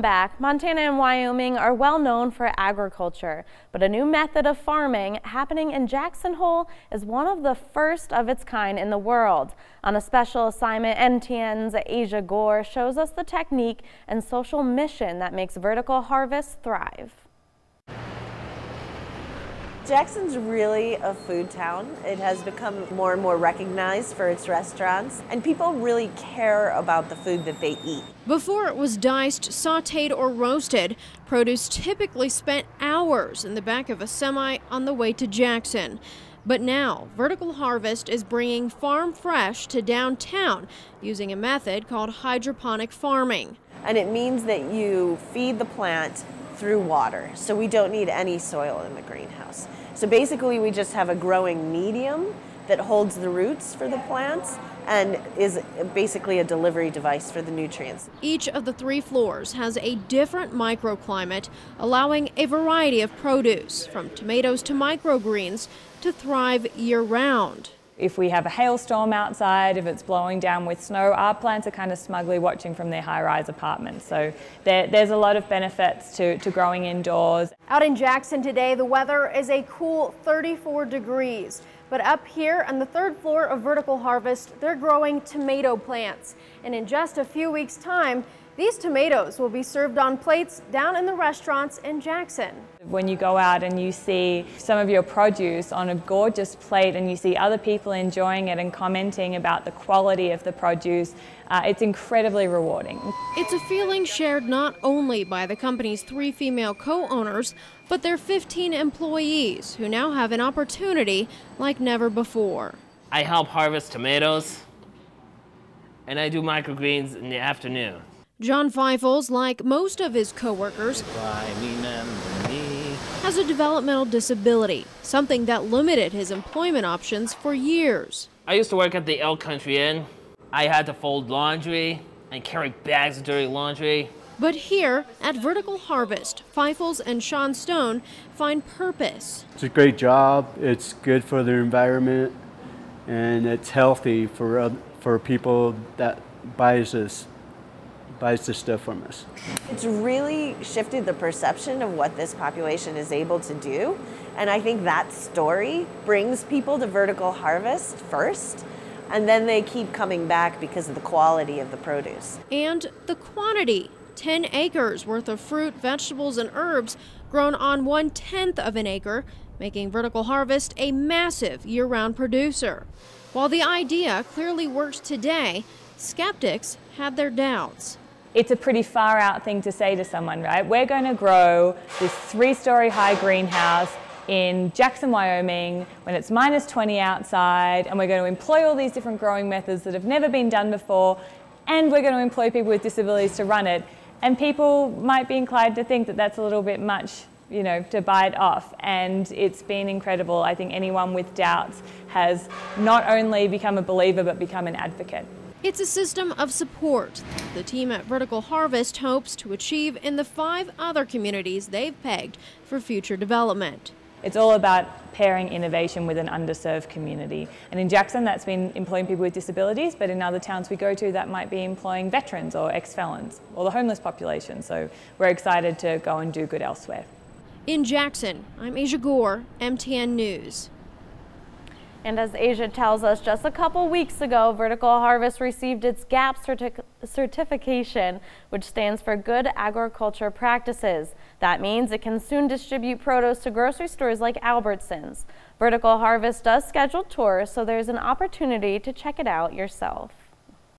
Back. Montana and Wyoming are well known for agriculture, but a new method of farming happening in Jackson Hole is one of the first of its kind in the world. On a special assignment, MTN's Asia Gore shows us the technique and social mission that makes Vertical Harvest thrive. Jackson's really a food town. It has become more and more recognized for its restaurants, and people really care about the food that they eat. Before it was diced, sautéed, or roasted, produce typically spent hours in the back of a semi on the way to Jackson. But now, Vertical Harvest is bringing farm fresh to downtown using a method called hydroponic farming. And it means that you feed the plant through water, so we don't need any soil in the greenhouse. So basically we just have a growing medium that holds the roots for the plants and is basically a delivery device for the nutrients. Each of the 3 floors has a different microclimate, allowing a variety of produce, from tomatoes to microgreens, to thrive year-round. If we have a hailstorm outside, if it's blowing down with snow, our plants are kind of smugly watching from their high-rise apartments. So there's a lot of benefits to growing indoors. Out in Jackson today, the weather is a cool 34 degrees. But up here on the 3rd floor of Vertical Harvest, they're growing tomato plants. And in just a few weeks' time, these tomatoes will be served on plates down in the restaurants in Jackson. When you go out and you see some of your produce on a gorgeous plate and you see other people enjoying it and commenting about the quality of the produce, it's incredibly rewarding. It's a feeling shared not only by the company's 3 female co-owners, but their 15 employees who now have an opportunity like never before. I help harvest tomatoes, and I do microgreens in the afternoon. John Feifels, like most of his co-workers, has a developmental disability, something that limited his employment options for years. I used to work at the Elk Country Inn. I had to fold laundry and carry bags of dirty laundry. But here at Vertical Harvest, Feifels and Sean Stone find purpose. It's a great job, it's good for the environment, and it's healthy for people that buys this stuff from us. It's really shifted the perception of what this population is able to do, and I think that story brings people to Vertical Harvest first, and then they keep coming back because of the quality of the produce. And the quantity. 10 acres worth of fruit, vegetables, and herbs grown on 1/10 of an acre, making Vertical Harvest a massive year-round producer. While the idea clearly works today, skeptics had their doubts. It's a pretty far out thing to say to someone, right? We're going to grow this 3-story high greenhouse in Jackson, Wyoming, when it's -20 outside, and we're going to employ all these different growing methods that have never been done before, and we're going to employ people with disabilities to run it. And people might be inclined to think that that's a little bit much, you know, to bite off. And it's been incredible. I think anyone with doubts has not only become a believer, but become an advocate. It's a system of support the team at Vertical Harvest hopes to achieve in the 5 other communities they've pegged for future development. It's all about pairing innovation with an underserved community. And in Jackson, that's been employing people with disabilities, but in other towns we go to, that might be employing veterans or ex-felons or the homeless population. So we're excited to go and do good elsewhere. In Jackson, I'm Asia Gore, MTN News. And as Asia tells us, just a couple weeks ago, Vertical Harvest received its GAP certification, which stands for Good Agriculture Practices. That means it can soon distribute produce to grocery stores like Albertsons. Vertical Harvest does schedule tours, so there's an opportunity to check it out yourself.